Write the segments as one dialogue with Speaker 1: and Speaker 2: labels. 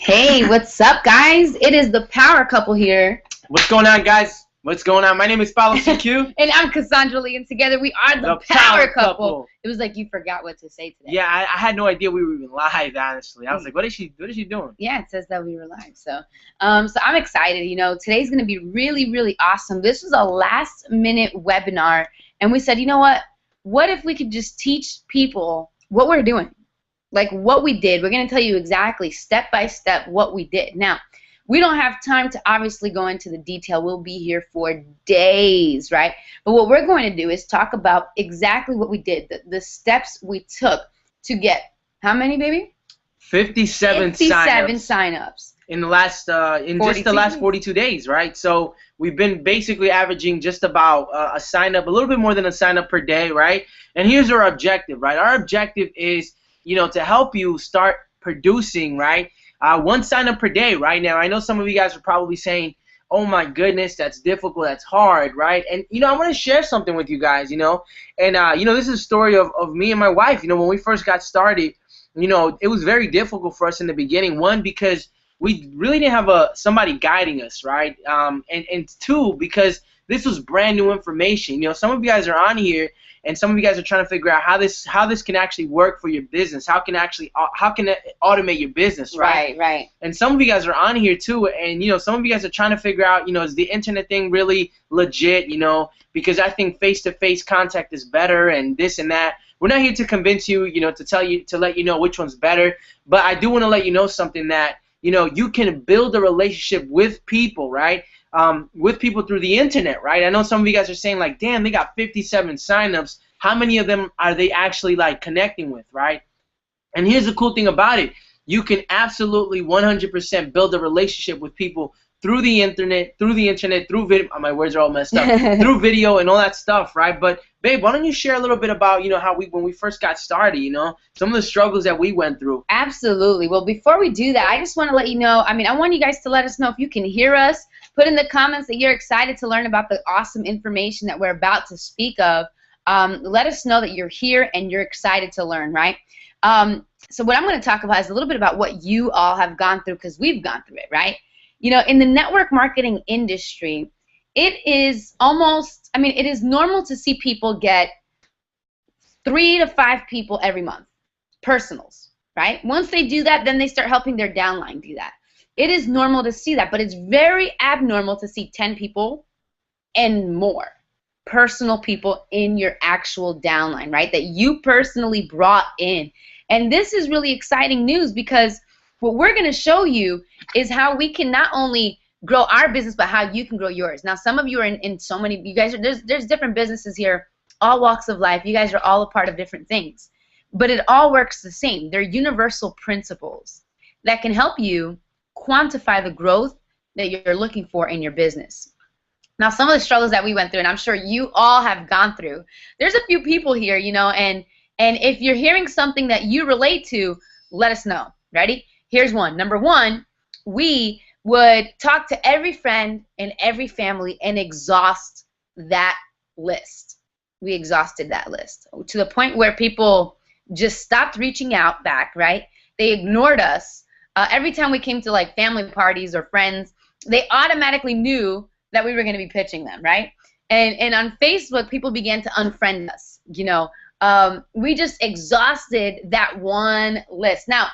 Speaker 1: Hey, what's up, guys? It is the power couple here.
Speaker 2: What's going on, guys? What's going on? My name is Paulo CQ.
Speaker 1: And I'm Cassandra Lee, and together we are the power couple. It was like you forgot what to say today.
Speaker 2: Yeah, I had no idea we were even live, honestly. I was like, what is she doing?
Speaker 1: Yeah, it says that we were live. So I'm excited. You know, today's going to be really, really awesome. This was a last-minute webinar, and we said, you know what? What if we could just teach people what we're doing? Like what we did. We're going to tell you exactly, step by step, what we did. Now, we don't have time to obviously go into the detail. We'll be here for days, right? But what we're going to do is talk about exactly what we did, the steps we took to get, how many, baby?
Speaker 2: 57
Speaker 1: signups.
Speaker 2: In the last, just the last 42 days, right? So we've been basically averaging just about a sign up, a little bit more than a sign up per day, right? And here's our objective, right? Our objective is, you know, to help you start producing, right? One sign up per day right now. I know some of you guys are probably saying, oh my goodness, that's difficult, that's hard, right? And, you know, I want to share something with you guys, you know. And, you know, this is a story of me and my wife. You know, when we first got started, you know, it was very difficult for us in the beginning. One, because we really didn't have somebody guiding us, right? And two, because this was brand new information. You know, some of you guys are on here, and some of you guys are trying to figure out how this can actually work for your business. How can it automate your business, right?
Speaker 1: Right.
Speaker 2: And some of you guys are on here too, and you know, some of you guys are trying to figure out, you know, is the internet thing really legit? You know, because I think face-to-face contact is better, and this and that. We're not here to convince you, you know, to let you know which one's better. But I do want to let you know something, that you know, you can build a relationship with people, right? With people through the internet, right? I know some of you guys are saying, like, damn, they got 57 signups. How many of them are they actually, like, connecting with, right? And here's the cool thing about it. You can absolutely 100% build a relationship with people through the internet, through video. My words are all messed up. Through video and all that stuff, right? But, babe, why don't you share a little bit about, you know, how when we first got started, you know, some of the struggles that we went through.
Speaker 1: Absolutely. Well, before we do that, I just want to let you know, I mean, I want you guys to let us know if you can hear us. Put in the comments that you're excited to learn about the awesome information that we're about to speak of. Let us know that you're here and you're excited to learn, right? So what I'm going to talk about is a little bit about what you all have gone through, because we've gone through it, right? You know, in the network marketing industry, it is almost, I mean, it is normal to see people get 3 to 5 people every month, personals, right? Once they do that, then they start helping their downline do that. It is normal to see that, but it's very abnormal to see 10 people and more personal people in your actual downline, right, that you personally brought in. And this is really exciting news, because what we're going to show you is how we can not only grow our business, but how you can grow yours. Now, some of you are in so many, you guys are, there's different businesses here, all walks of life. You guys are all a part of different things, but it all works the same. They're universal principles that can help you quantify the growth that you're looking for in your business. Now, some of the struggles that we went through, and I'm sure you all have gone through, there's a few people here, you know, and if you're hearing something that you relate to, let us know. Ready? Here's one. Number one, we would talk to every friend and every family and exhaust that list. We exhausted that list to the point where people just stopped reaching out back, right? They ignored us. Every time we came to like family parties or friends, they automatically knew that we were going to be pitching them, right? And on Facebook, people began to unfriend us. You know, we just exhausted that one list. Now,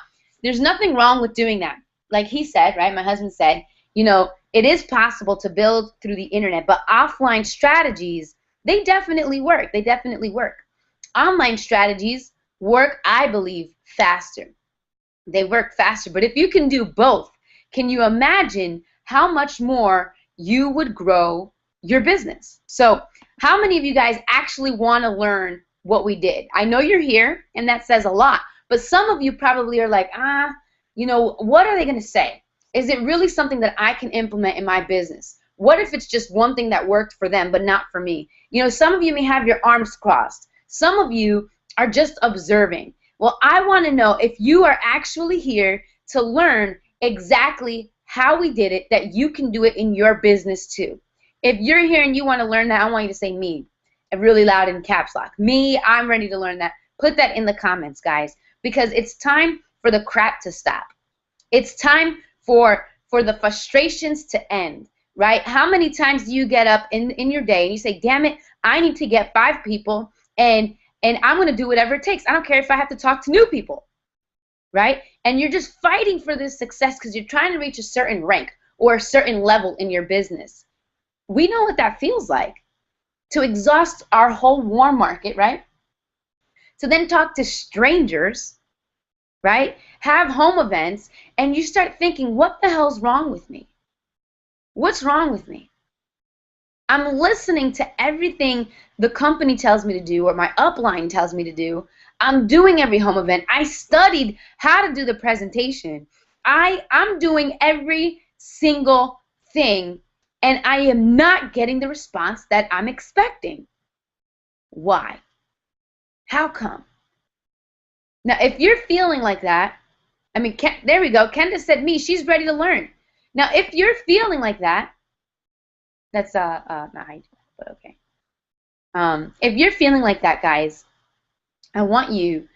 Speaker 1: there's nothing wrong with doing that. Like he said, right? My husband said, you know, it is possible to build through the internet, but offline strategies, they definitely work. They definitely work. Online strategies work, I believe, faster. They work faster. But if you can do both, can you imagine how much more you would grow your business? So how many of you guys actually want to learn what we did? I know you're here, and that says a lot. But some of you probably are like, you know, what are they going to say? Is it really something that I can implement in my business? What if it's just one thing that worked for them but not for me? You know, some of you may have your arms crossed. Some of you are just observing. Well, I want to know if you are actually here to learn exactly how we did it, that you can do it in your business too. If you're here and you want to learn that, I want you to say me, really loud in caps lock. Me, I'm ready to learn that. Put that in the comments, guys, because it's time for the crap to stop. It's time for the frustrations to end, right? How many times do you get up in your day and you say, damn it, I need to get 5 people, and I'm going to do whatever it takes. I don't care if I have to talk to new people, right? And you're just fighting for this success because you're trying to reach a certain rank or a certain level in your business. We know what that feels like, to exhaust our whole warm market, right? To then talk to strangers, right? Have home events, and you start thinking, what the hell's wrong with me? What's wrong with me? I'm listening to everything the company tells me to do or my upline tells me to do. I'm doing every home event. I studied how to do the presentation. I'm doing every single thing, and I am not getting the response that I'm expecting. Why? How come? Now, if you're feeling like that, I mean, there we go. Kendra said me. She's ready to learn. Now, if you're feeling like that, that's not ideal, but okay. If you're feeling like that, guys, I want you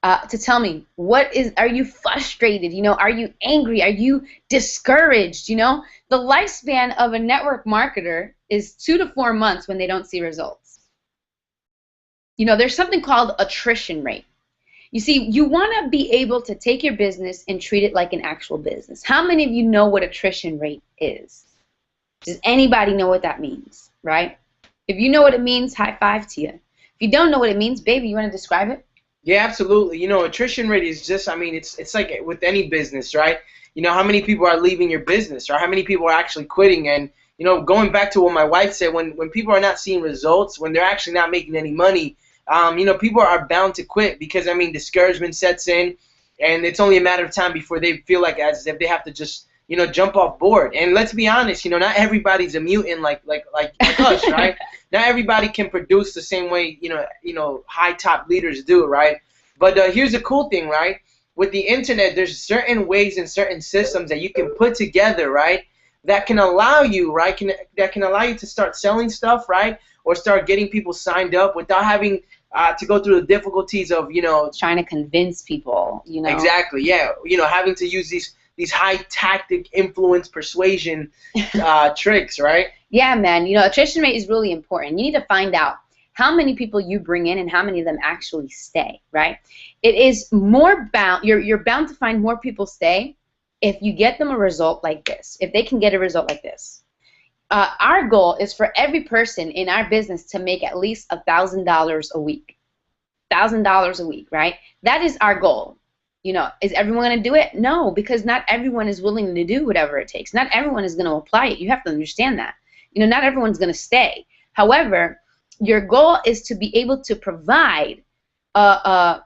Speaker 1: to tell me, are you frustrated? You know, are you angry? Are you discouraged? You know, the lifespan of a network marketer is 2 to 4 months when they don't see results. You know, there's something called attrition rate. You see, you want to be able to take your business and treat it like an actual business. How many of you know what attrition rate is? Does anybody know what that means, right? If you know what it means, high five to you. If you don't know what it means, baby, you want to describe it?
Speaker 2: Yeah, absolutely. You know, attrition rate is just, I mean, it's like with any business, right? You know, how many people are leaving your business, or how many people are actually quitting? And, you know, going back to what my wife said, when people are not seeing results, when they're actually not making any money, you know, people are bound to quit because, I mean, discouragement sets in, and it's only a matter of time before they feel like as if they have to just, you know, jump off board. And let's be honest, you know, not everybody's a mutant like us, right? Not everybody can produce the same way, you know, high top leaders do, right? But here's the cool thing, right? With the internet, there's certain ways and certain systems that you can put together, right? That can allow you, right? That can allow you to start selling stuff, right? Or start getting people signed up without having to go through the difficulties of, you know,
Speaker 1: trying to convince people, you know.
Speaker 2: Exactly, yeah. You know, having to use these high tactic influence persuasion tricks, right?
Speaker 1: Yeah, man. You know, attrition rate is really important. You need to find out how many people you bring in and how many of them actually stay, right? It is more bound. You're bound to find more people stay if you get them a result like this. If they can get a result like this. Our goal is for every person in our business to make at least $1,000 a week. $1,000 a week, right? That is our goal. You know, is everyone going to do it? No, because not everyone is willing to do whatever it takes. Not everyone is going to apply it. You have to understand that. You know, not everyone's going to stay. However, your goal is to be able to provide a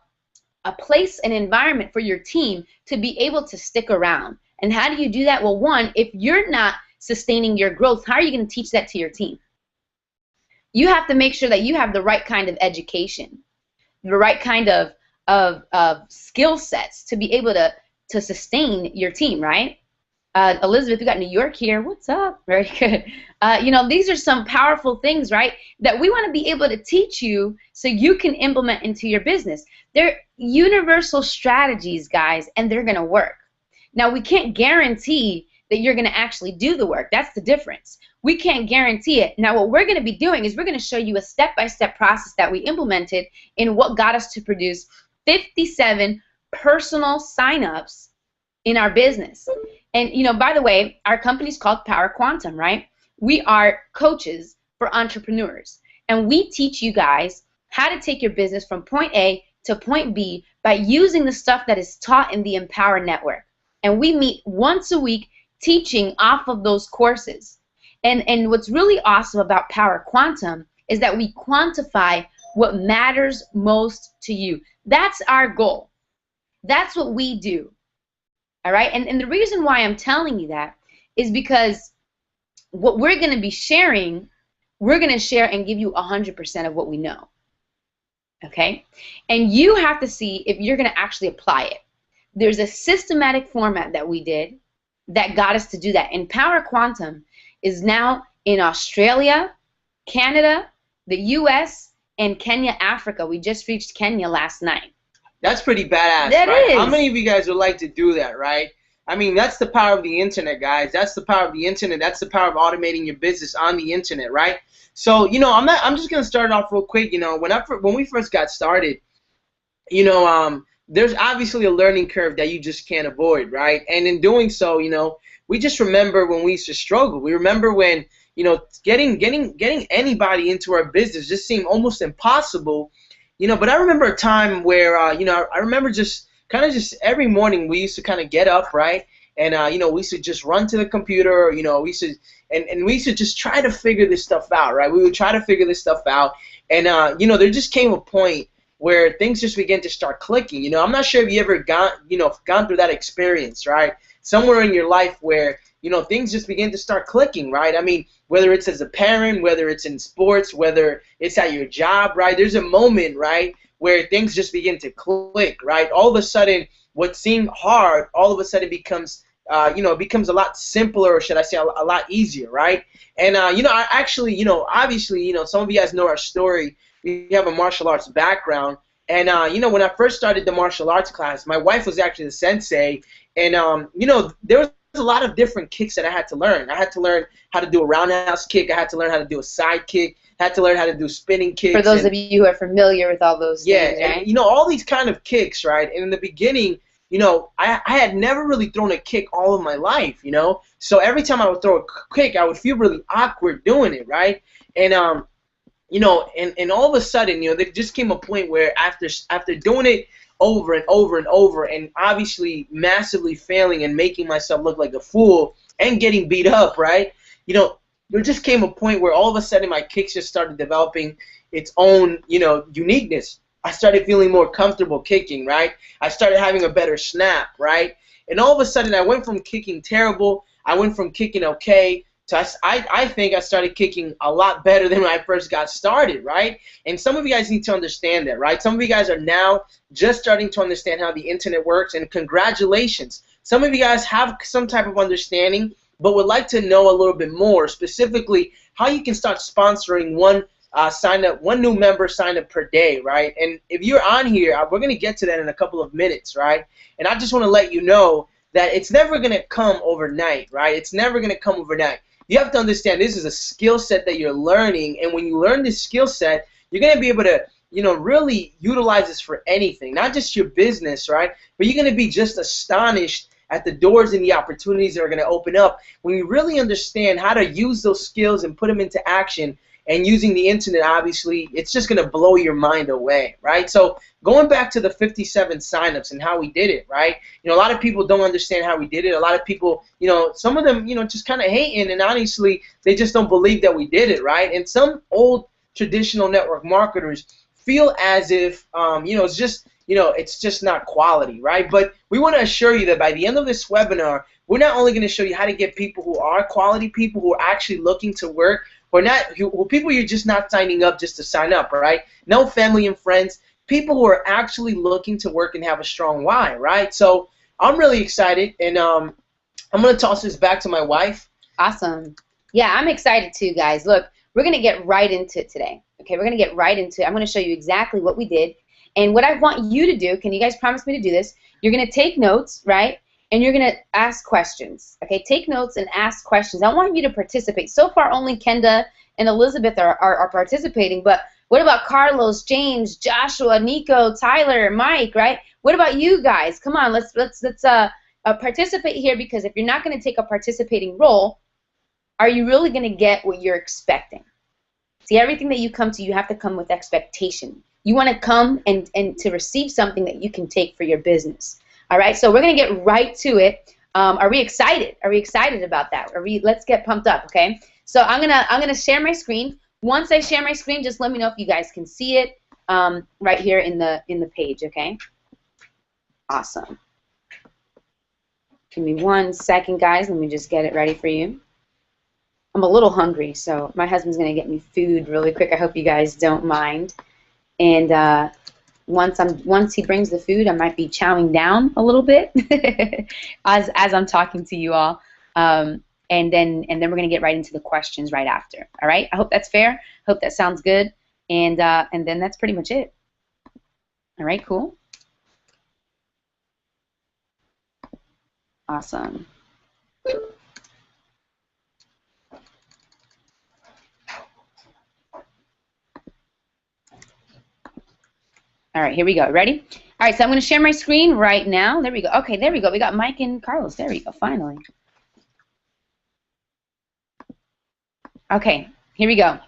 Speaker 1: place, an environment for your team to be able to stick around. And how do you do that? Well, one, if you're not sustaining your growth, how are you going to teach that to your team? You have to make sure that you have the right kind of education, the right kind of skill sets to be able to sustain your team, right? Elizabeth, we got New York here. What's up? Very good. You know, these are some powerful things, right, that we want to be able to teach you so you can implement into your business. They're universal strategies, guys, and they're going to work. Now, we can't guarantee that you're going to actually do the work. That's the difference. We can't guarantee it. Now, what we're going to be doing is we're going to show you a step-by-step process that we implemented in what got us to produce 57 personal signups in our business. And, you know, by the way, our company's called Power Quantum, right? We are coaches for entrepreneurs. And we teach you guys how to take your business from point A to point B by using the stuff that is taught in the Empower Network. And we meet once a week teaching off of those courses. And what's really awesome about Power Quantum is that we quantify what matters most to you. That's our goal. That's what we do. All right? And the reason why I'm telling you that is because what we're going to be sharing, we're going to share and give you 100% of what we know. Okay? And you have to see if you're going to actually apply it. There's a systematic format that we did that got us to do that. And Power Quantum is now in Australia, Canada, the US, and Kenya, Africa. We just reached Kenya last night.
Speaker 2: That's pretty badass,
Speaker 1: that
Speaker 2: right?
Speaker 1: Is.
Speaker 2: How many of you guys would like to do that, right? I mean, that's the power of the internet, guys. That's the power of the internet. That's the power of automating your business on the internet, right? So, I'm just gonna start off real quick. When we first got started, there's obviously a learning curve that you just can't avoid, right? And in doing so, we just remember when we used to struggle. We remember when, getting anybody into our business just seemed almost impossible, But I remember a time where, I remember just every morning we used to kind of get up, right? And, we used to just run to the computer, we used to, and we used to just try to figure this stuff out, right? We would try to figure this stuff out. And, there just came a point where things just began to start clicking. I'm not sure if you ever gone through that experience, right? Somewhere in your life where, things just begin to start clicking, right? I mean, whether it's as a parent, whether it's in sports, whether it's at your job, right? There's a moment, right, where things just begin to click, right? All of a sudden, what seemed hard, all of a sudden becomes, it becomes a lot simpler, or should I say a lot easier, right? And, I actually, obviously, some of you guys know our story. We have a martial arts background. And, when I first started the martial arts class, my wife was actually the sensei. And, there was a lot of different kicks that I had to learn. I had to learn how to do a roundhouse kick. I had to learn how to do a side kick. I had to learn how to do spinning kicks.
Speaker 1: For those of you who are familiar with all those things, right?
Speaker 2: And, all these kind of kicks, right? And in the beginning, I had never really thrown a kick all of my life, So every time I would throw a kick, I would feel really awkward doing it, right? And, and all of a sudden, there just came a point where after doing it over and over and over, and obviously massively failing and making myself look like a fool and getting beat up, right? There just came a point where all of a sudden my kicks just started developing its own, uniqueness. I started feeling more comfortable kicking, right? I started having a better snap, right? And all of a sudden I went from kicking terrible, I went from kicking okay, so I think I started kicking a lot better than when I first got started, right? And some of you guys need to understand that, right? Some of you guys are now just starting to understand how the internet works, and congratulations. Some of you guys have some type of understanding, but would like to know a little bit more, specifically how you can start sponsoring one new member sign up per day, right? And if you're on here, we're going to get to that in a couple of minutes, right? And I just want to let you know that it's never going to come overnight, right? It's never going to come overnight. You have to understand this is a skill set that you're learning, and when you learn this skill set, you're going to be able to, really utilize this for anything, not just your business, right? But you're going to be just astonished at the doors and the opportunities that are going to open up when you really understand how to use those skills and put them into action. And using the internet, obviously, it's just going to blow your mind away, right? So going back to the 57 signups and how we did it, right? A lot of people don't understand how we did it. A lot of people, some of them, just kind of hating, and honestly, they just don't believe that we did it, right? And some old traditional network marketers feel as if, it's just not quality, right? But we want to assure you that by the end of this webinar, we're not only going to show you how to get people who are quality people who are actually looking to work, or not, people you're just not signing up just to sign up, right? No family and friends, people who are actually looking to work and have a strong why, right? So I'm really excited, and I'm going to toss this back to my wife.
Speaker 1: Awesome. Yeah, I'm excited too, guys. Look, we're going to get right into it today. Okay, we're going to get right into it. I'm going to show you exactly what we did. And what I want you to do, can you guys promise me to do this? You're going to take notes, right? And you're going to ask questions. Okay, take notes and ask questions. I want you to participate. So far, only Kenda and Elizabeth are participating, but what about Carlos, James, Joshua, Nico, Tyler, Mike, right? What about you guys? Come on, let's participate here, because if you're not going to take a participating role, are you really going to get what you're expecting? See, everything that you come to, you have to come with expectation. You want to come and to receive something that you can take for your business. All right, so we're going to get right to it. Are we excited? Are we excited about that? Let's get pumped up, okay? So I'm gonna share my screen. Once I share my screen, just let me know if you guys can see it right here in the page, okay? Awesome. Give me 1 second, guys. Let me just get it ready for you. I'm a little hungry, so my husband's gonna get me food really quick. I hope you guys don't mind. And once he brings the food, I might be chowing down a little bit as I'm talking to you all, and then we're gonna get right into the questions right after. All right? I hope that's fair. Hope that sounds good, and then that's pretty much it. All right, cool. Awesome. All right, here we go. Ready? All right, so I'm going to share my screen right now. There we go. Okay, there we go. We got Mike and Carlos. There we go, finally. Okay, here we go.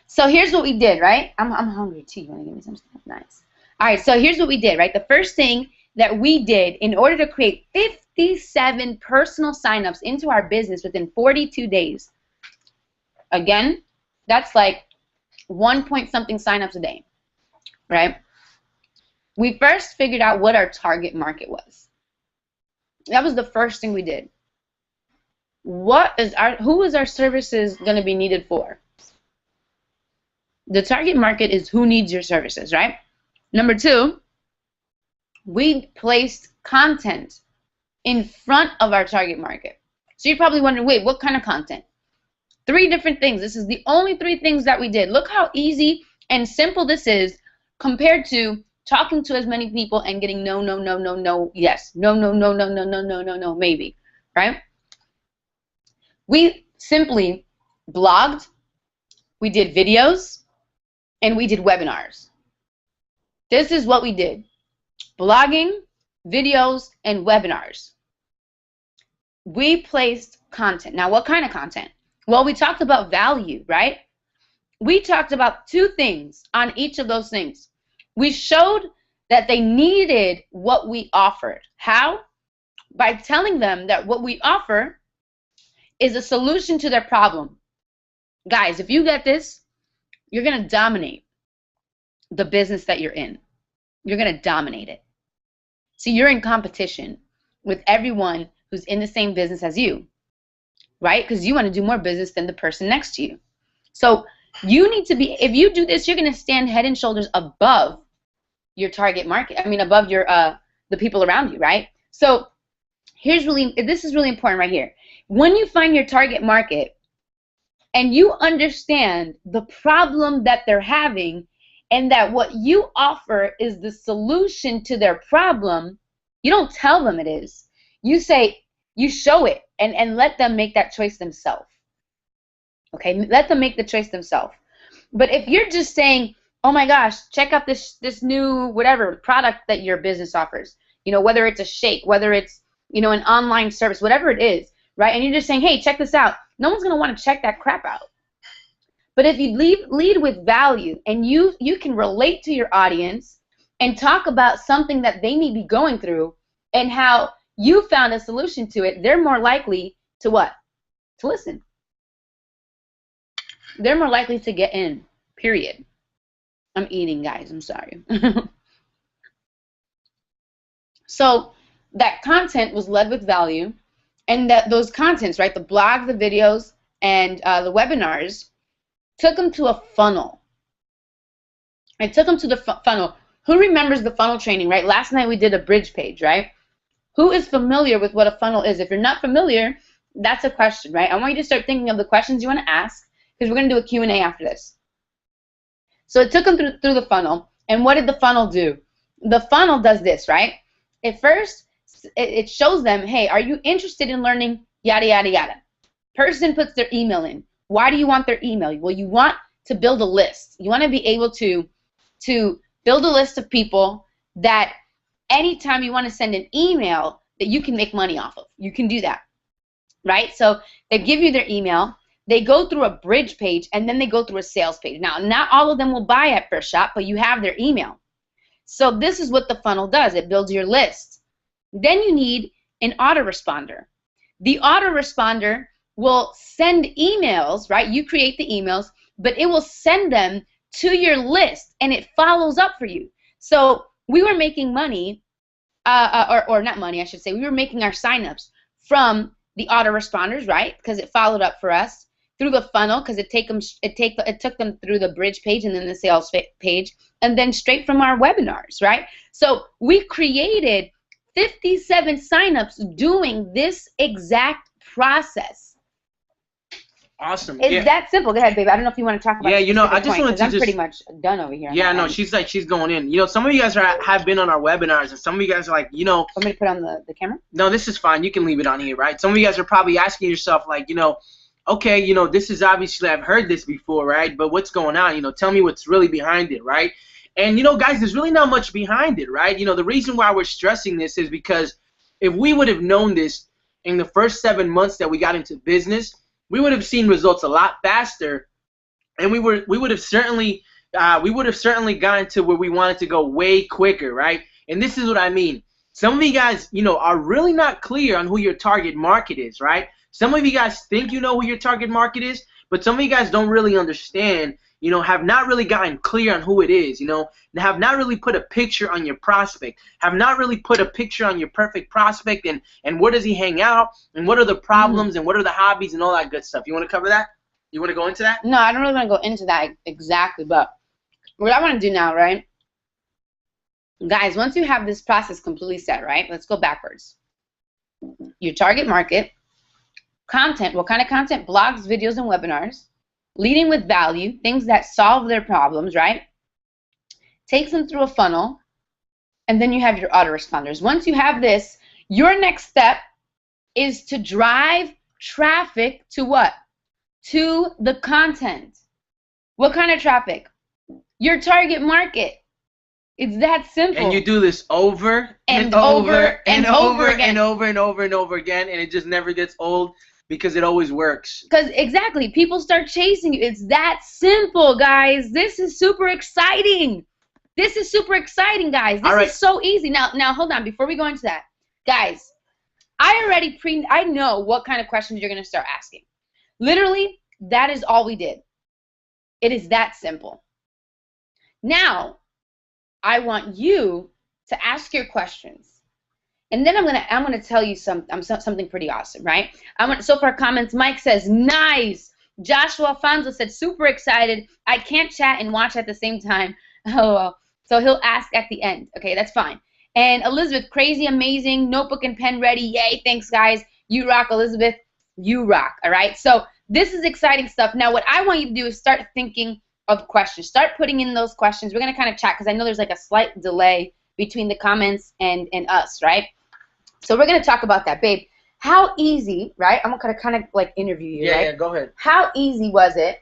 Speaker 1: So here's what we did, right? I'm hungry too. You want to give me some stuff? Nice. All right, so here's what we did, right? The first thing that we did in order to create 57 personal signups into our business within 42 days. Again, that's like 1 point something signups a day, right? We first figured out what our target market was. That was the first thing we did. Who is our services going to be needed for? The target market is who needs your services, right? Number two, we placed content in front of our target market. So you're probably wondering, wait, what kind of content? 3 different things. This is the only 3 things that we did. Look how easy and simple this is compared to talking to as many people and getting no, no, no, no, no, yes, no, no, no, no, no, no, no, no, no, maybe, right? We simply blogged, we did videos, and we did webinars. This is what we did. Blogging, videos, and webinars. We placed content. Now, what kind of content? Well, we talked about value, right? We talked about 2 things on each of those things. We showed that they needed what we offered. How? By telling them that what we offer is a solution to their problem. Guys, if you get this, you're going to dominate the business that you're in. You're going to dominate it. See, you're in competition with everyone who's in the same business as you, right? Because you want to do more business than the person next to you. So you need to be, if you do this, you're going to stand head and shoulders above your target market. I mean, above your the people around you, right? So this is really important right here. When you find your target market and you understand the problem that they're having and that what you offer is the solution to their problem, you don't tell them it is. You say, you show it and let them make that choice themselves. Okay, let them make the choice themselves. But if you're just saying, oh my gosh, check out this new whatever product that your business offers, you know, whether it's a shake, whether it's, you know, an online service, whatever it is, right? And you're just saying, hey, check this out. No one's going to want to check that crap out. But if you lead with value and you can relate to your audience and talk about something that they may be going through and how you found a solution to it, they're more likely to what? To listen. They're more likely to get in, period. I'm eating, guys. I'm sorry. So that content was led with value, and that those contents, right, the blog, the videos, and the webinars, took them to a funnel. I took them to the funnel. Who remembers the funnel training, right? Last night we did a bridge page, right? Who is familiar with what a funnel is? If you're not familiar, that's a question, right? I want you to start thinking of the questions you want to ask, because we're going to do a Q&A after this. So it took them through the funnel, and what did the funnel do? The funnel does this, right? At first, it shows them, hey, are you interested in learning yada, yada, yada? Person puts their email in. Why do you want their email? Well, you want to build a list. You want to be able to build a list of people that anytime you want to send an email that you can make money off of. You can do that, right? So they give you their email. They go through a bridge page, and then they go through a sales page. Now, not all of them will buy at first shot, but you have their email. So this is what the funnel does. It builds your list. Then you need an autoresponder. The autoresponder will send emails, right? You create the emails, but it will send them to your list, and it follows up for you. So we were making money, or not money, I should say. We were making our signups from the autoresponders, right? Because it followed up for us. Through the funnel, because it took them through the bridge page and then the sales page, and then straight from our webinars, right? So we created 57 signups doing this exact process.
Speaker 2: Awesome.
Speaker 1: It's that simple. Go ahead, babe. I don't know if you want to talk about.
Speaker 2: Yeah, you know, I just wanted to
Speaker 1: I'm pretty much done over here.
Speaker 2: Yeah, no, she's going in. You know, some of you guys have been on our webinars, and some of you guys are like, you know.
Speaker 1: Want me to put on the camera?
Speaker 2: No, this is fine. You can leave it on here, right? Some of you guys are probably asking yourself, like, you know, okay, you know, this is obviously, I've heard this before, right? But what's going on? You know, tell me what's really behind it, right? And, you know, guys, there's really not much behind it, right? You know, the reason why we're stressing this is because if we would have known this in the first 7 months that we got into business, we would have seen results a lot faster, and we would have certainly gotten to where we wanted to go way quicker, right? And this is what I mean. Some of you guys, you know, are really not clear on who your target market is, right? Some of you guys think you know who your target market is, but some of you guys don't really understand, you know, have not really gotten clear on who it is, you know, and have not really put a picture on your prospect, have not really put a picture on your perfect prospect, and where does he hang out, and what are the problems, and what are the hobbies, and all that good stuff. You want to cover that? You want to go into that?
Speaker 1: No, I don't really want to go into that exactly, but what I want to do now, right? Guys, once you have this process completely set, right? Let's go backwards. Your target market, content, what kind of content? Blogs, videos, and webinars. Leading with value, things that solve their problems, right? Takes them through a funnel, and then you have your autoresponders. Once you have this, your next step is to drive traffic to what? To the content. What kind of traffic? Your target market. It's that simple.
Speaker 2: And you do this over and over and over and over and over and over again, and it just never gets old. Because it always works.
Speaker 1: Because exactly, people start chasing you. It's that simple, guys. This is super exciting. This is super exciting, guys. This is so easy. Now, hold on. Before we go into that, guys, I know what kind of questions you're going to start asking. Literally, that is all we did. It is that simple. Now, I want you to ask your questions. And then I'm gonna tell you something pretty awesome, right? So far comments, Mike says, nice. Joshua Alfonso said, super excited. I can't chat and watch at the same time. Oh, so he'll ask at the end. Okay, that's fine. And Elizabeth, crazy, amazing, notebook and pen ready. Yay, thanks, guys. You rock, Elizabeth. You rock, all right? So this is exciting stuff. Now, what I want you to do is start thinking of questions. Start putting in those questions. We're going to kind of chat because I know there's like a slight delay between the comments and us, right? So we're going to talk about that, babe. How easy, right? I'm going to kind of like interview you, right?
Speaker 2: Yeah, go ahead.
Speaker 1: How easy was it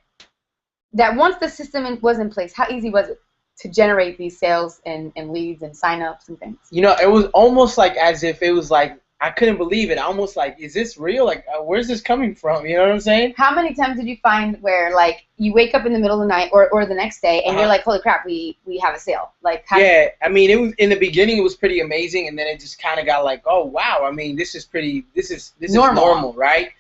Speaker 1: that once the system was in place, how easy was it to generate these sales and leads and sign-ups and things?
Speaker 2: You know, it was almost like as if it was like, I couldn't believe it. Almost like, is this real? Like, where's this coming from? You know what I'm saying?
Speaker 1: How many times did you find where, like, you wake up in the middle of the night or the next day and you're like, holy crap, we have a sale? Like,
Speaker 2: yeah, I mean, it was in the beginning, it was pretty amazing, and then it just kind of got like, oh wow, I mean, this is normal, right?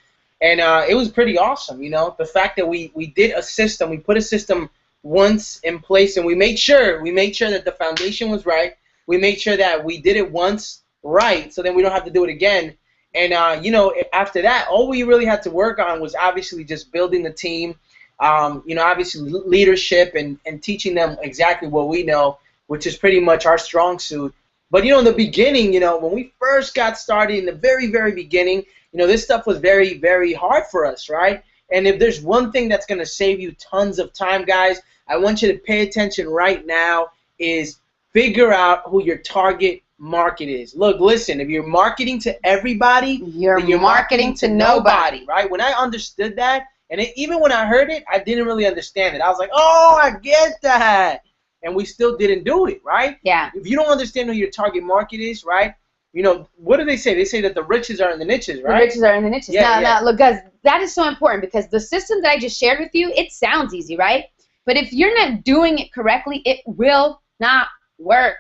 Speaker 2: And it was pretty awesome, you know, the fact that we did a system, we put a system once in place, and we made sure that the foundation was right. We made sure that we did it once right, so then we don't have to do it again. And you know, after that, all we really had to work on was obviously just building the team, you know, obviously leadership and teaching them exactly what we know, which is pretty much our strong suit. But you know, in the beginning, you know, when we first got started in the very, very beginning, you know, this stuff was very, very hard for us, right? And if there's one thing that's going to save you tons of time, guys, I want you to pay attention right now, is figure out who your target market is. Look, listen, if you're marketing to everybody,
Speaker 1: you're marketing to nobody,
Speaker 2: right? When I understood that, and even when I heard it, I didn't really understand it. I was like, oh, I get that. And we still didn't do it, right?
Speaker 1: Yeah.
Speaker 2: If you don't understand who your target market is, right? You know, what do they say? They say that the riches are in the niches, right?
Speaker 1: The riches are in the niches. Yeah, now, look, guys, that is so important because the system that I just shared with you, it sounds easy, right? But if you're not doing it correctly, it will not work.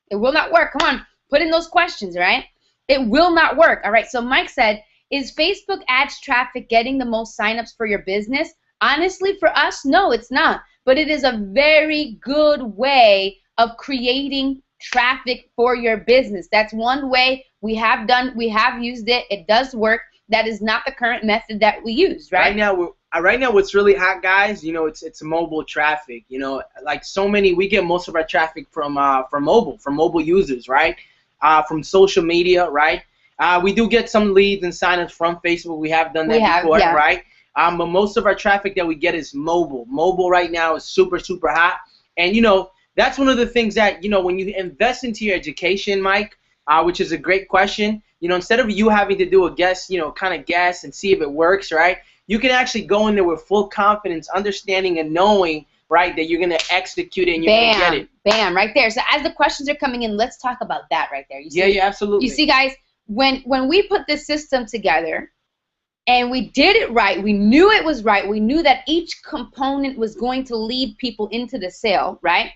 Speaker 1: It will not work. Come on, put in those questions, right? It will not work. All right, so Mike said, is Facebook ads traffic getting the most signups for your business? Honestly, for us, no, it's not. But it is a very good way of creating traffic for your business. That's one way we have used it. It does work. That is not the current method that we use, right?
Speaker 2: Right now, what's really hot, guys, you know, it's mobile traffic. You know, like so many, we get most of our traffic from mobile users, right? From social media, right? We do get some leads and signups from Facebook. We have done that before, right? But most of our traffic that we get is mobile. Mobile right now is super, super hot. And, you know, that's one of the things that, you know, when you invest into your education, Mike, which is a great question, you know, instead of you having to do a guess, you know, kind of guess and see if it works, right, you can actually go in there with full confidence, understanding and knowing, right, that you're going to execute it and you're going to get it.
Speaker 1: Bam, right there. So as the questions are coming in, let's talk about that right there. You see,
Speaker 2: yeah, absolutely.
Speaker 1: You see, guys, when we put this system together and we did it right, we knew it was right, we knew that each component was going to lead people into the sale, right?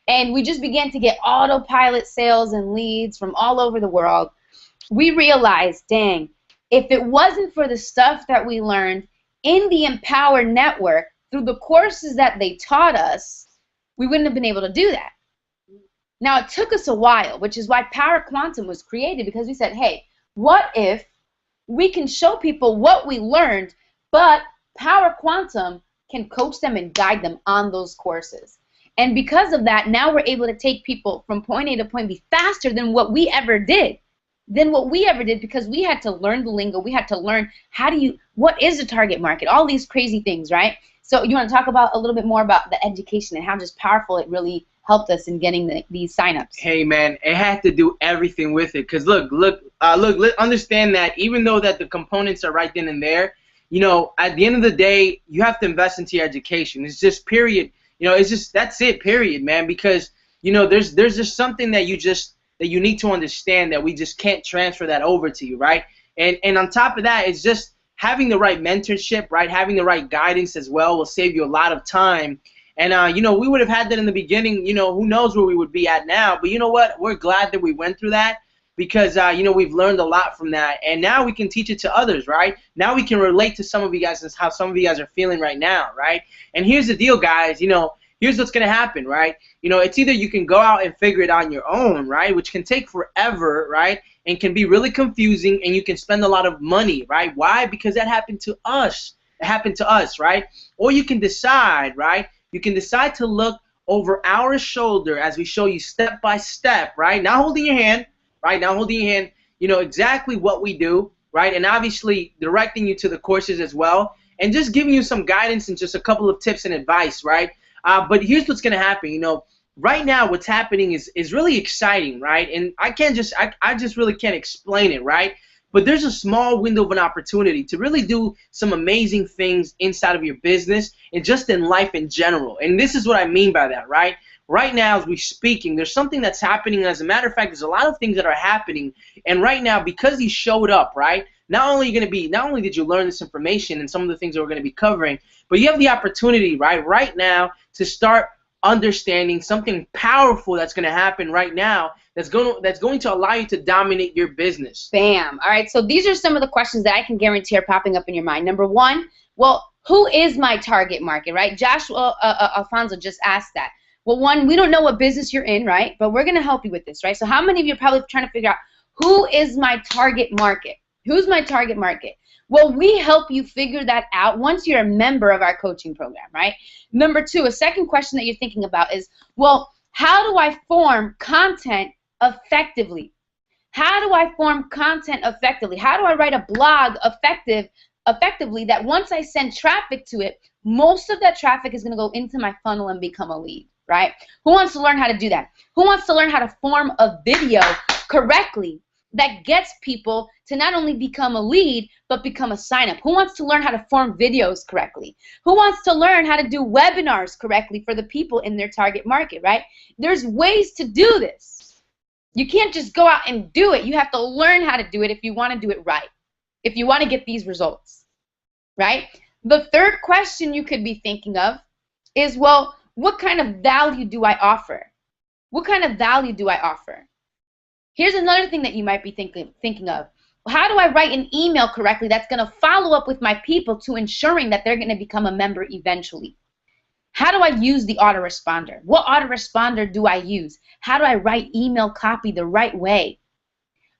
Speaker 1: And we just began to get autopilot sales and leads from all over the world. We realized, dang, if it wasn't for the stuff that we learned in the Empower Network through the courses that they taught us, we wouldn't have been able to do that. Now, it took us a while, which is why Power Quantum was created, because we said, hey, what if we can show people what we learned, but Power Quantum can coach them and guide them on those courses. And because of that, now we're able to take people from point A to point B faster than what we ever did. Because we had to learn the lingo, we had to learn what is a target market, all these crazy things, right? So you want to talk about a little bit more about the education and how just powerful it really helped us in getting these signups?
Speaker 2: Hey man, it had to do everything with it. Cause look, understand that even though that the components are right then and there, you know, at the end of the day, you have to invest into your education. It's just period. You know, it's just that's it, period, man. Because you know, there's just something that you need to understand that we just can't transfer that over to you, right? And on top of that, it's just having the right mentorship, right? Having the right guidance as well will save you a lot of time. And, you know, we would have had that in the beginning. You know, who knows where we would be at now. But you know what? We're glad that we went through that because, you know, we've learned a lot from that. And now we can teach it to others, right? Now we can relate to some of you guys and how some of you guys are feeling right now, right? And here's the deal, guys. You know, here's what's going to happen, right? You know, it's either you can go out and figure it on your own, right, which can take forever, right, and can be really confusing, and you can spend a lot of money, right? Why? Because that happened to us. It happened to us, right? Or you can decide, right? You can decide to look over our shoulder as we show you step by step, right? Now holding your hand, right? Now holding your hand, you know exactly what we do, right? And obviously directing you to the courses as well, and just giving you some guidance and just a couple of tips and advice, right? But here's what's going to happen. You know, right now what's happening is really exciting, right? And I just really can't explain it, right? But there's a small window of an opportunity to really do some amazing things inside of your business and just in life in general. And this is what I mean by that, right? Right now, as we're speaking, there's something that's happening. As a matter of fact, there's a lot of things that are happening. And right now, because he showed up, right? Not only did you learn this information and some of the things that we're going to be covering, but you have the opportunity, right now to start understanding something powerful that's going to happen right now that's going to allow you to dominate your business.
Speaker 1: Bam. All right, so these are some of the questions that I can guarantee are popping up in your mind. Number one, well, who is my target market, right? Joshua Alfonso just asked that. Well, one, we don't know what business you're in, right? But we're going to help you with this, right? So how many of you are probably trying to figure out who is my target market? Who's my target market? Well, we help you figure that out once you're a member of our coaching program, right? Number two, a second question that you're thinking about is, well, how do I form content effectively? How do I form content effectively? How do I write a blog effectively that once I send traffic to it, most of that traffic is going to go into my funnel and become a lead, right? Who wants to learn how to do that? Who wants to learn how to form a video correctly that gets people to not only become a lead, but become a sign-up? Who wants to learn how to form videos correctly? Who wants to learn how to do webinars correctly for the people in their target market, right? There's ways to do this. You can't just go out and do it. You have to learn how to do it if you want to do it right, if you want to get these results, right? The third question you could be thinking of is, well, what kind of value do I offer? What kind of value do I offer? Here's another thing that you might be thinking of. How do I write an email correctly that's going to follow up with my people to ensuring that they're going to become a member eventually? How do I use the autoresponder? What autoresponder do I use? How do I write email copy the right way?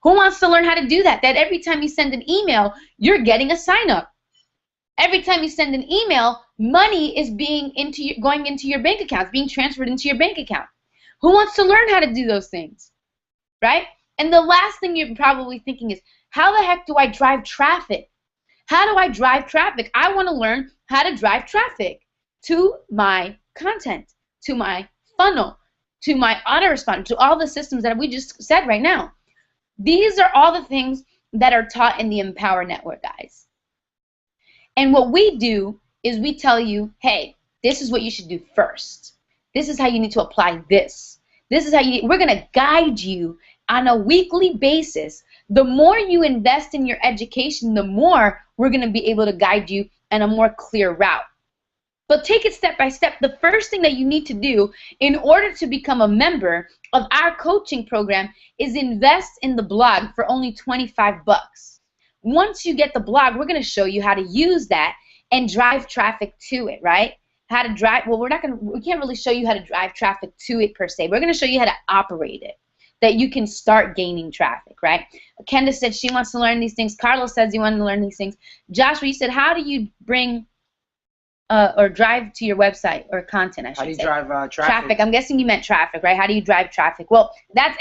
Speaker 1: Who wants to learn how to do that? That every time you send an email, you're getting a sign up. Every time you send an email, money is going into your bank account, being transferred into your bank account. Who wants to learn how to do those things? Right? And the last thing you're probably thinking is, how the heck do I drive traffic? How do I drive traffic? I want to learn how to drive traffic to my content, to my funnel, to my autoresponder, to all the systems that we just said right now. These are all the things that are taught in the Empower Network, guys. And what we do is we tell you, hey, this is what you should do first. This is how you need to apply this. This is how we're going to guide you on a weekly basis. The more you invest in your education, the more we're going to be able to guide you in a more clear route. But take it step by step. The first thing that you need to do in order to become a member of our coaching program is invest in the blog for only 25 bucks. Once you get the blog, we're going to show you how to use that and drive traffic to it, right? How to drive, well, we can't really show you how to drive traffic to it per se. We're going to show you how to operate it, that you can start gaining traffic, right? Kendra said she wants to learn these things. Carlos says he wanted to learn these things. Joshua, you said, how do you bring or drive to your website or content, I should say.
Speaker 2: How do you drive traffic?
Speaker 1: I'm guessing you meant traffic, right? How do you drive traffic? Well, that's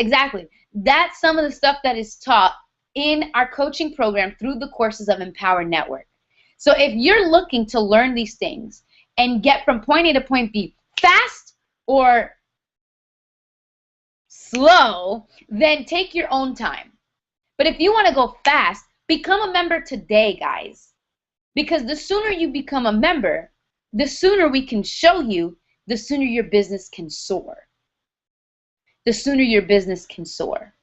Speaker 1: some of the stuff that is taught in our coaching program through the courses of Empower Network. So if you're looking to learn these things and get from point A to point B fast or slow, then take your own time. But if you want to go fast, become a member today, guys. Because the sooner you become a member, the sooner we can show you, the sooner your business can soar. The sooner your business can soar.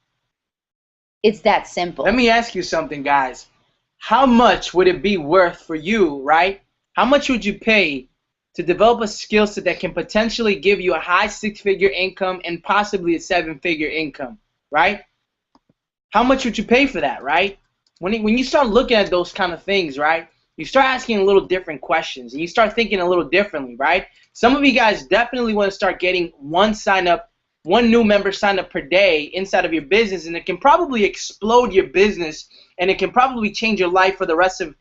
Speaker 1: It's that simple.
Speaker 2: Let me ask you something, guys. How much would it be worth for you, right? How much would you pay to develop a skill set that can potentially give you a high six-figure income and possibly a seven-figure income, right? How much would you pay for that, right? When you start looking at those kind of things, right, you start asking a little different questions and you start thinking a little differently, right? Some of you guys definitely want to start getting one new member sign up per day inside of your business, and it can probably explode your business and it can probably change your life for the rest of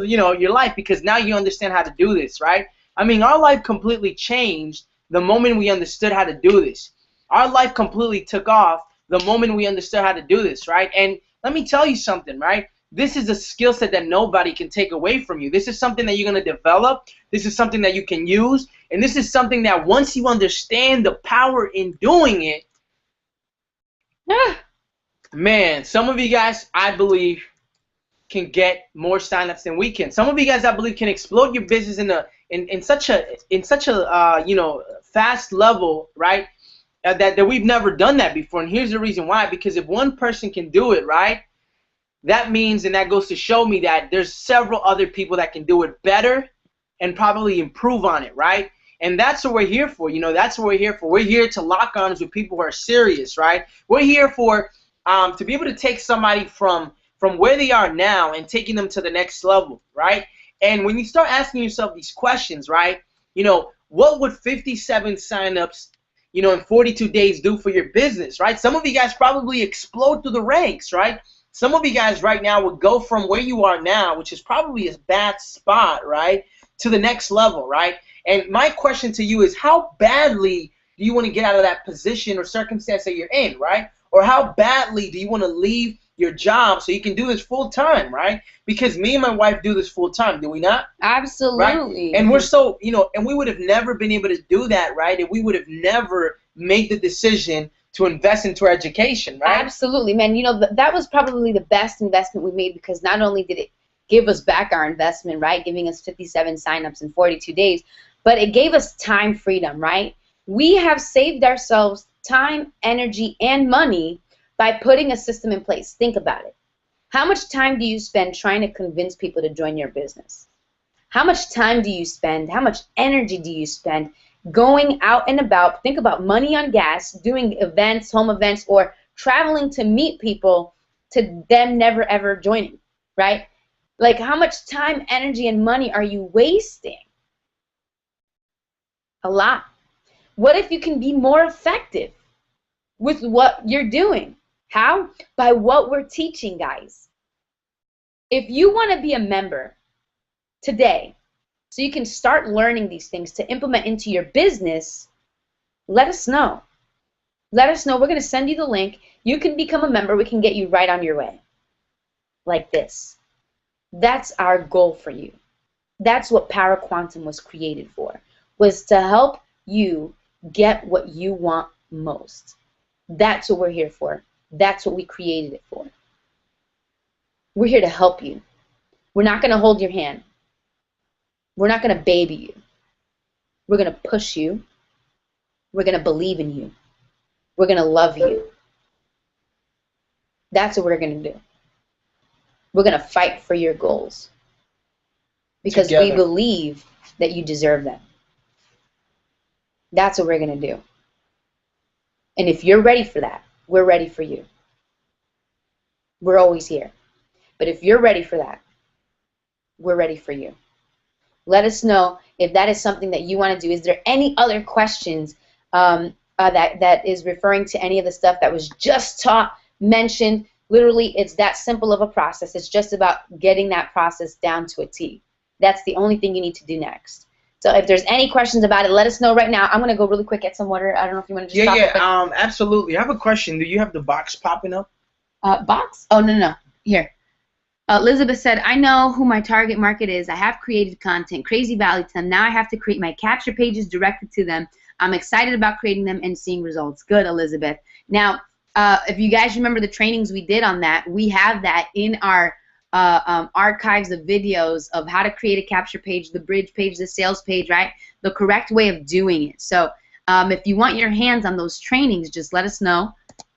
Speaker 2: your life, because now you understand how to do this, right? I mean, our life completely changed the moment we understood how to do this. Our life completely took off the moment we understood how to do this, right? And let me tell you something, right? This is a skill set that nobody can take away from you. This is something that you're going to develop. This is something that you can use. And this is something that once you understand the power in doing it, man, some of you guys, I believe, can get more signups than we can. Some of you guys, I believe, can explode your business in such a fast level, right? That we've never done that before. And here's the reason why. Because if one person can do it, right, that means, and that goes to show me that there's several other people that can do it better and probably improve on it, right? And that's what we're here for. That's what we're here for. We're here to lock arms with people who are serious, right? We're here for to be able to take somebody from where they are now and taking them to the next level, right? And when you start asking yourself these questions, right, what would 57 signups, in 42 days do for your business, right? Some of you guys probably explode through the ranks, right? Some of you guys right now would go from where you are now, which is probably a bad spot, right, to the next level, right? And my question to you is, how badly do you want to get out of that position or circumstance that you're in, right? Or how badly do you want to leave your job so you can do this full time, right? Because me and my wife do this full time, do we not?
Speaker 1: Absolutely.
Speaker 2: Right? And we're so, and we would have never been able to do that, right? And we would have never made the decision to invest into our education, right?
Speaker 1: Absolutely, man. That was probably the best investment we made, because not only did it give us back our investment, right, giving us 57 signups in 42 days, but it gave us time freedom, right? We have saved ourselves time, energy, and money by putting a system in place. Think about it. How much time do you spend trying to convince people to join your business? How much time do you spend? How much energy do you spend going out and about? Think about money on gas, doing events, home events, or traveling to meet people, to them never ever joining, right? Like, how much time, energy, and money are you wasting? A lot. What if you can be more effective with what you're doing? How? By what we're teaching, guys. If you want to be a member today, so you can start learning these things to implement into your business, let us know. Let us know. We're going to send you the link. You can become a member. We can get you right on your way. Like this. That's our goal for you. That's what Power Quantum was created for, was to help you get what you want most. That's what we're here for. That's what we created it for. We're here to help you. We're not going to hold your hand. We're not going to baby you. We're going to push you. We're going to believe in you. We're going to love you. That's what we're going to do. We're going to fight for your goals because we believe that you deserve them. That's what we're going to do. And if you're ready for that, we're ready for you. We're always here. But if you're ready for that, we're ready for you. Let us know if that is something that you want to do. Is there any other questions that is referring to any of the stuff that was just mentioned? Literally, it's that simple of a process. It's just about getting that process down to a T. That's the only thing you need to do next. So if there's any questions about it, let us know right now. I'm going to go really quick, get some water. I don't know if you want to just
Speaker 3: talk absolutely. I have a question. Do you have the box popping up?
Speaker 1: Box? Oh, no. Here. Elizabeth said, I know who my target market is. I have created content, crazy value to them. Now I have to create my capture pages directed to them. I'm excited about creating them and seeing results. Good, Elizabeth. Now, if you guys remember the trainings we did on that, we have that in our archives of videos of how to create a capture page, the bridge page, the sales page, right? The correct way of doing it. So if you want your hands on those trainings, just let us know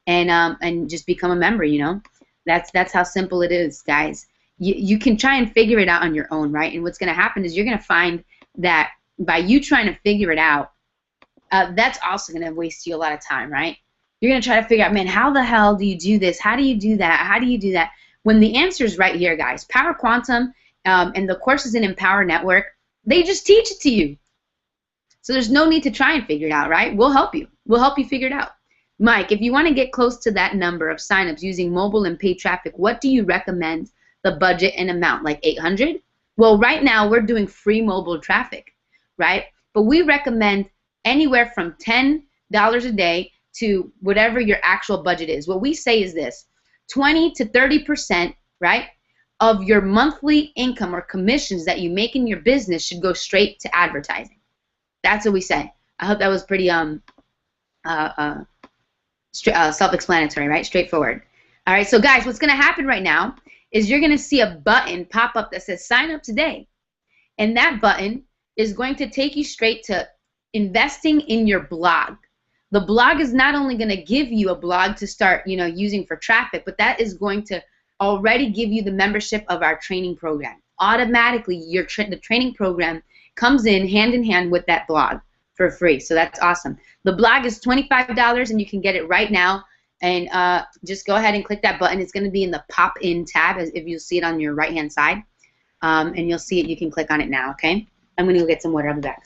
Speaker 1: and just become a member, you know. That's how simple it is, guys. You can try and figure it out on your own, right? And what's going to happen is you're going to find that by you trying to figure it out, that's also going to waste you a lot of time, right? You're going to try to figure out, man, how the hell do you do this? How do you do that? How do you do that? When the answer is right here, guys. Power Quantum and the courses in Empower Network, they just teach it to you. So there's no need to try and figure it out, right? We'll help you. We'll help you figure it out. Mike, if you want to get close to that number of signups using mobile and paid traffic, what do you recommend the budget and amount? Like 800? Well, right now we're doing free mobile traffic, right? But we recommend anywhere from $10 a day to whatever your actual budget is. What we say is this: 20 to 30%, right, of your monthly income or commissions that you make in your business should go straight to advertising. That's what we say. I hope that was pretty self-explanatory, right? Straightforward. All right, so guys, what's going to happen right now is you're going to see a button pop up that says sign up today. And that button is going to take you straight to investing in your blog. The blog is not only going to give you a blog to start, you know, using for traffic, but that is going to already give you the membership of our training program. Automatically, the training program comes in hand with that blog for free. So that's awesome. The blog is $25 and you can get it right now. And just go ahead and click that button. It's going to be in the pop-in tab, as if you'll see it on your right-hand side. And you'll see it. You can click on it now, okay? I'm going to go get some water. I'll be back.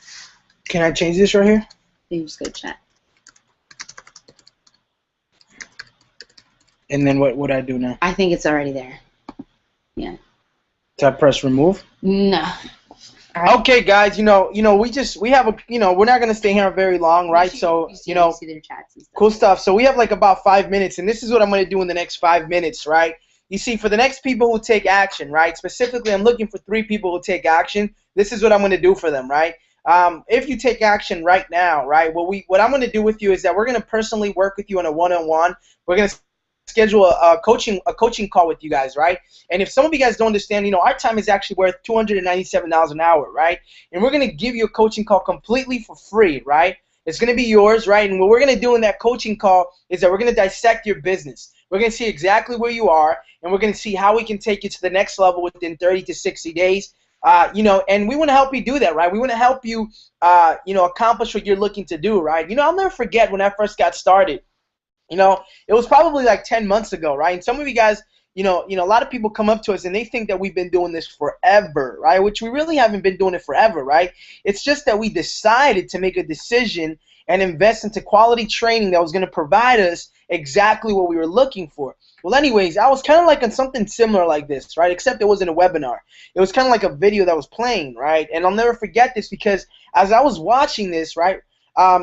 Speaker 3: Can I change this right here?
Speaker 1: You just go chat.
Speaker 3: And then what would I do now?
Speaker 1: I think it's already there. Yeah.
Speaker 3: Do I press remove?
Speaker 1: No.
Speaker 3: Okay, guys. We have a, we're not gonna stay here very long, right? So
Speaker 1: see their chats and stuff.
Speaker 3: Cool stuff. So we have like about 5 minutes, and this is what I'm gonna do in the next 5 minutes, right? You see, for the next people who take action, right? Specifically, I'm looking for 3 people who take action. This is what I'm gonna do for them, right? If you take action right now, right? What I'm gonna do with you is that we're gonna personally work with you on a one-on-one. We're gonna schedule a coaching call with you guys, right? And if some of you guys don't understand, our time is actually worth $297 an hour, right? And we're going to give you a coaching call completely for free, right? It's going to be yours, right? And what we're going to do in that coaching call is that we're going to dissect your business. We're going to see exactly where you are, and we're going to see how we can take you to the next level within 30 to 60 days. And we want to help you do that, right? We want to help you, accomplish what you're looking to do, right? I'll never forget when I first got started. It was probably like 10 months ago, right? And some of you guys, a lot of people come up to us and they think that we've been doing this forever, right? Which we really haven't been doing it forever, right? It's just that we decided to make a decision and invest into quality training that was going to provide us exactly what we were looking for. Well, anyways, I was kind of like on something similar like this, right? Except it wasn't a webinar. It was kind of like a video that was playing, right? And I'll never forget this because as I was watching this, right,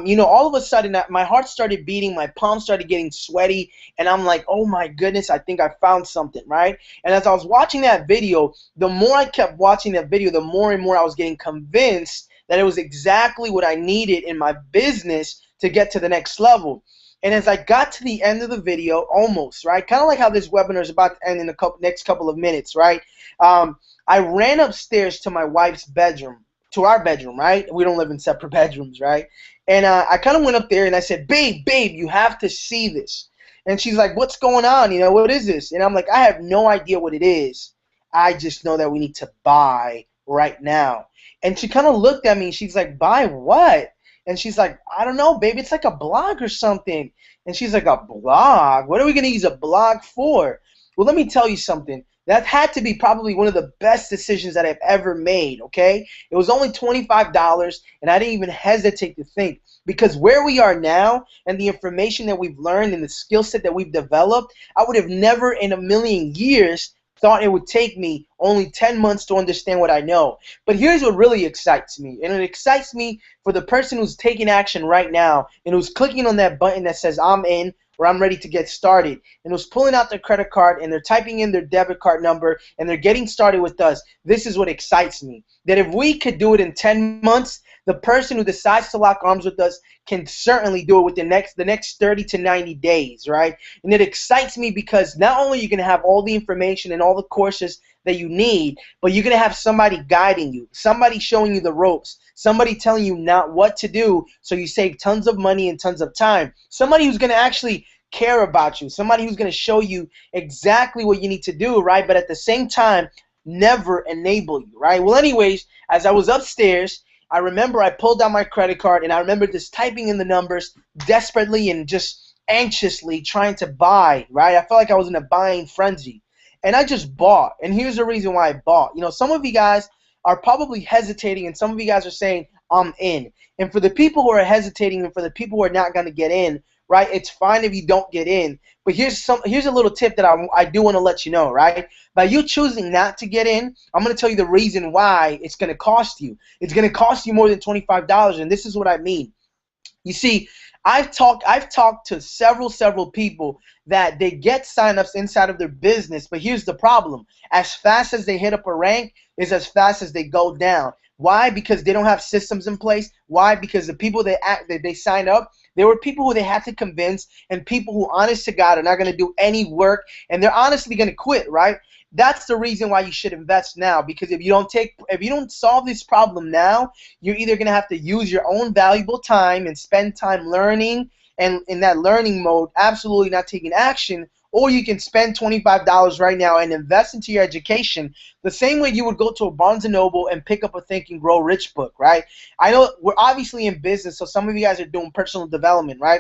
Speaker 3: you know, all of a sudden my heart started beating, my palms started getting sweaty, and I'm like, oh my goodness, I think I found something, right? And as I was watching that video, the more I kept watching that video, the more and more I was getting convinced that it was exactly what I needed in my business to get to the next level. And as I got to the end of the video, almost, right, kind of like how this webinar is about to end in the next couple of minutes, right, I ran upstairs to my wife's bedroom, to our bedroom, right? We don't live in separate bedrooms, right? And I kind of went up there and I said, babe, you have to see this. And she's like, what's going on? You know, what is this? And I'm like, I have no idea what it is. I just know that we need to buy right now. And she kind of looked at me and she's like, buy what? And she's like, I don't know, baby. It's like a blog or something. And she's like, a blog? What are we going to use a blog for? Well, let me tell you something. That had to be probably one of the best decisions that I've ever made, okay? It was only $25, and I didn't even hesitate to think. Because where we are now and the information that we've learned and the skill set that we've developed, I would have never in a million years thought it would take me only 10 months to understand what I know. But here's what really excites me. And it excites me for the person who's taking action right now and who's clicking on that button that says I'm in, or I'm ready to get started, and who's pulling out their credit card and they're typing in their debit card number and they're getting started with us. This is what excites me. That if we could do it in 10 months, the person who decides to lock arms with us can certainly do it with the next 30 to 90 days, right? And it excites me because not only are you going to have all the information and all the courses that you need, but you're going to have somebody guiding you, somebody showing you the ropes, somebody telling you not what to do so you save tons of money and tons of time, somebody who's going to actually care about you, somebody who's going to show you exactly what you need to do, right? But at the same time, never enable you, right? Well, anyways, as I was upstairs, I remember I pulled out my credit card and I remember just typing in the numbers desperately and just anxiously trying to buy, right? I felt like I was in a buying frenzy. And I just bought. And here's the reason why I bought. You know, some of you guys are probably hesitating and some of you guys are saying, I'm in. And for the people who are hesitating and for the people who are not going to get in, right, it's fine if you don't get in. But here's a little tip that I do want to let you know, right? By you choosing not to get in, I'm going to tell you the reason why it's going to cost you. It's going to cost you more than $25, and this is what I mean. You see, I've talked to several people that they get signups inside of their business, but here's the problem. As fast as they hit up a rank is as fast as they go down. Why? Because they don't have systems in place. Why? Because the people that they sign up, they were people who they had to convince and people who, honest to God, are not going to do any work, and they're honestly going to quit, right? That's the reason why you should invest now, because if you don't solve this problem now, you're either going to have to use your own valuable time and spend time learning, and in that learning mode, absolutely not taking action, or you can spend $25 right now and invest into your education the same way you would go to a Barnes & Noble and pick up a Think and Grow Rich book, right? I know we're obviously in business, so some of you guys are doing personal development, right?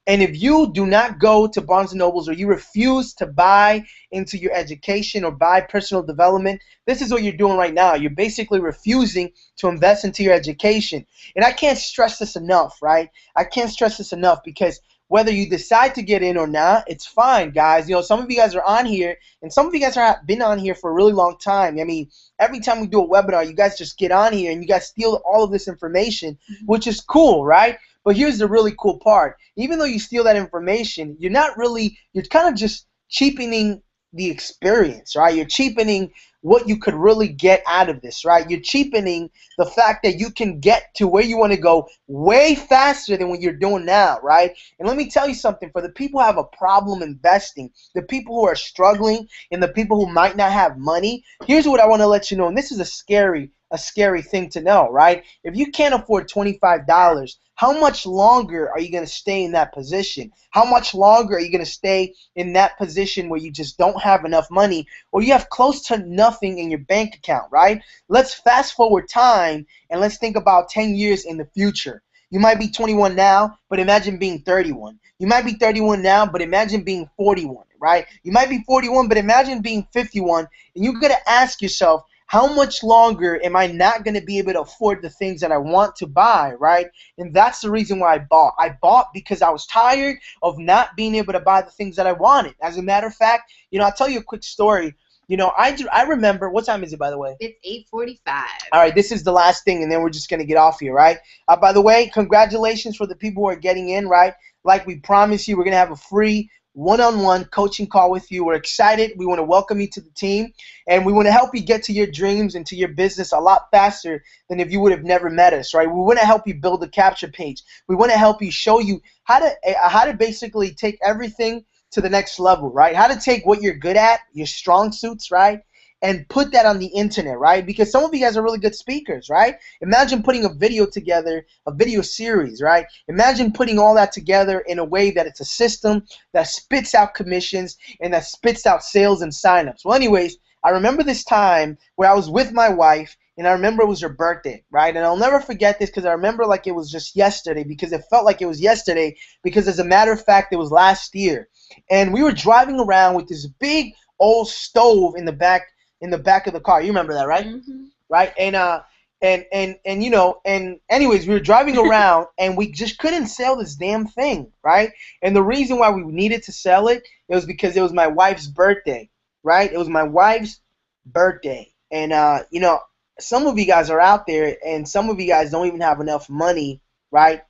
Speaker 3: And if you do not go to Barnes & Nobles or you refuse to buy into your education or buy personal development, this is what you're doing right now. You're basically refusing to invest into your education. And I can't stress this enough, right? I can't stress this enough because whether you decide to get in or not, it's fine, guys. You know, some of you guys are on here, and some of you guys have been on here for a really long time. I mean, every time we do a webinar, you guys just get on here and you guys steal all of this information, which is cool, right? But here's the really cool part. Even though you steal that information, you're kind of just cheapening the experience, right? You're cheapening what you could really get out of this, right? You're cheapening the fact that you can get to where you want to go way faster than what you're doing now, right? And let me tell you something. For the people who have a problem investing, the people who are struggling, and the people who might not have money, here's what I want to let you know, and this is a scary thing to know, right? If you can't afford $25, how much longer are you going to stay in that position? How much longer are you going to stay in that position where you just don't have enough money or you have close to nothing in your bank account, right? Let's fast forward time and let's think about 10 years in the future. You might be 21 now, but imagine being 31. You might be 31 now, but imagine being 41, right? You might be 41, but imagine being 51, and you're going to ask yourself, how much longer am I not going to be able to afford the things that I want to buy, right? And that's the reason why I bought. I bought because I was tired of not being able to buy the things that I wanted. As a matter of fact, you know, I'll tell you a quick story. You know, I remember, what time is it, by the way?
Speaker 1: It's 8:45.
Speaker 3: All right, this is the last thing, and then we're just going to get off here, right? By the way, congratulations for the people who are getting in, right? Like we promised you, we're going to have a free one-on-one coaching call with you. We're excited. We want to welcome you to the team, and we want to help you get to your dreams and to your business a lot faster than if you would have never met us, right? We want to help you build a capture page. We want to help you, show you how to basically take everything to the next level, right? How to take what you're good at, your strong suits, right, and put that on the internet, right? Because some of you guys are really good speakers, right? Imagine putting a video together, a video series, right? Imagine putting all that together in a way that it's a system that spits out commissions and that spits out sales and signups. Well, anyways, I remember this time where I was with my wife, and I remember it was her birthday, right? And I'll never forget this because I remember like it was just yesterday, because it felt like it was yesterday, because as a matter of fact, it was last year. And we were driving around with this big old stove in the back of the car. You remember that, right?
Speaker 1: Mm-hmm.
Speaker 3: Right? And you know, and anyways, we were driving around and we just couldn't sell this damn thing, right? And the reason why we needed to sell it was because it was my wife's birthday, right? It was my wife's birthday. And you know, some of you guys are out there and some of you guys don't even have enough money, right?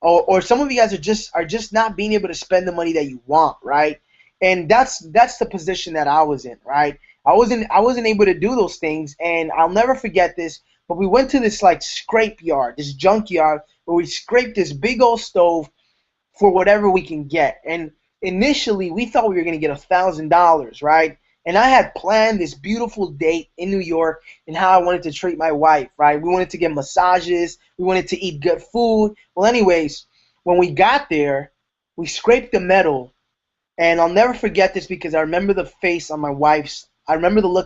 Speaker 3: Or some of you guys are just not being able to spend the money that you want, right? And that's the position that I was in, right? I wasn't able to do those things, and I'll never forget this. But we went to this like scrape yard, this junkyard, where we scraped this big old stove for whatever we can get. And initially, we thought we were gonna get $1,000, right? And I had planned this beautiful date in New York and how I wanted to treat my wife, right? We wanted to get massages. We wanted to eat good food. Well, anyways, when we got there, we scraped the metal. And I'll never forget this because I remember the look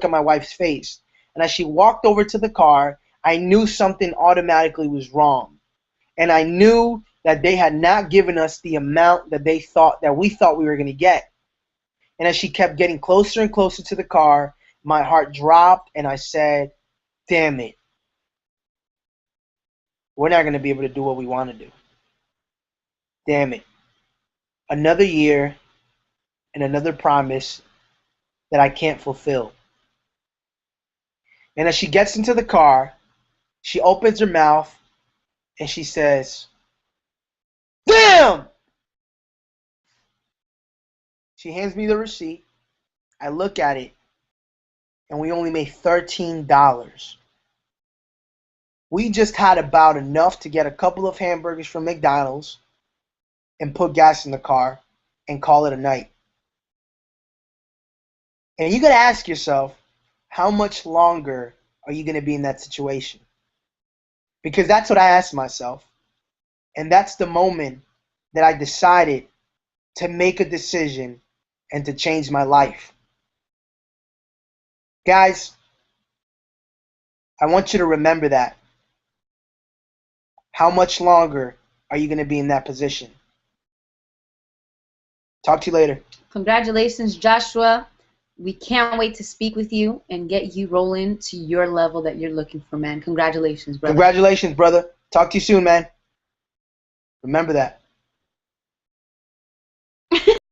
Speaker 3: on my wife's face. And as she walked over to the car, I knew something automatically was wrong. And I knew that they had not given us the amount that we thought we were going to get. And as she kept getting closer and closer to the car, my heart dropped and I said, damn it. We're not going to be able to do what we want to do. Damn it. Another year and another promise that I can't fulfill. And as she gets into the car, she opens her mouth and she says, damn! She hands me the receipt. I look at it, and we only made $13. We just had about enough to get a couple of hamburgers from McDonald's and put gas in the car and call it a night. And you got to ask yourself, how much longer are you going to be in that situation? Because that's what I asked myself. And that's the moment that I decided to make a decision and to change my life. Guys, I want you to remember that. How much longer are you going to be in that position? Talk to you later.
Speaker 1: Congratulations, Joshua. We can't wait to speak with you and get you rolling to your level that you're looking for, man. Congratulations, brother.
Speaker 3: Congratulations, brother. Talk to you soon, man. Remember that.